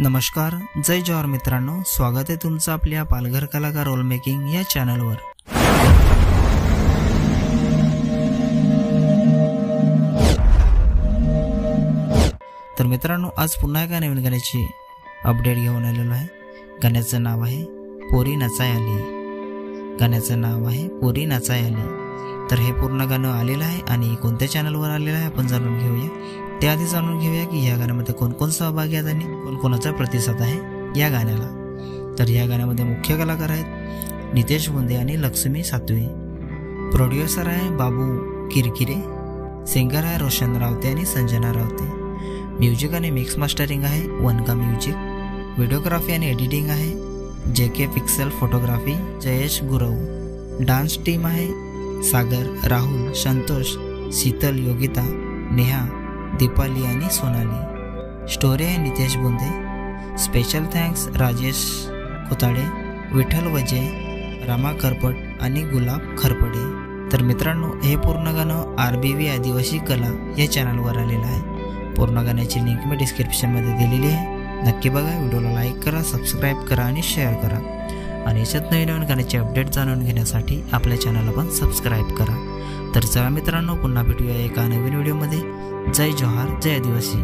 नमस्कार, जय जोहार मित्रांनो, स्वागत आहे तुमचं आपल्या पालघर कलाकार रोल मेकिंग या चॅनलवर। तर मित्रांनो, आज पुन्हा एका नवीन गाण्याची अपडेट घेऊन आलेलो आहे। गाण्याचं नाव आहे पोरी नाचाय आली। गाण्याचं नाव आहे पोरी नाचाय आली। तर हे पूर्ण गाणं आलेलं आहे आणि कोणत्या चॅनलवर आलेलं आहे आपण जाणून घेऊया। त्याआधी जाणून घेऊया की या गाण्यामध्ये कोण सहभागी आहेत आणि कोणाचा प्रतिसाद आहे या गाण्याला। तर या गाण्यामध्ये मुख्य कलाकार आहेत नितेश बुंदे आणि लक्ष्मी सातवी। प्रोड्युसर आहे बाबू किरकिरे। सिंगर आहे रोशन रावते आणि संजना रावते। म्युझिक आणि मिक्स मास्टरिंग आहे वनका म्युझिक। व्हिडिओग्राफी आणि एडिटिंग आहे JK pixel photography Jayesh Gurav. Dance team आहे सागर, राहुल, संतोष, शीतल, योगिता, नेहा, दीपाली आणि सोनाली। स्टोरी आहे नितेश बुंदे। स्पेशल थँक्स राजेश खोताडे, विठ्ठल वजे, रामा करपट आणि गुलाब खरपडे। तर मित्रांनो, हे पूर्ण गाणं RBV आदिवासी कला या चॅनलवर आलेलं आहे। पूर्ण गाण्याची लिंक मी डिस्क्रिप्शनमध्ये दिलेली आहे, नक्की बघा। व्हिडिओला लाईक करा, सबस्क्राईब करा आणि शेअर करा आणि याच्यात नवीन गाण्याचे अपडेट जाणून घेण्यासाठी आपल्या चॅनलला पण सबस्क्राईब करा। तर चला मित्रांनो, पुन्हा भेटूया एका नवीन व्हिडिओमध्ये। जय जोहार, जय आदिवासी।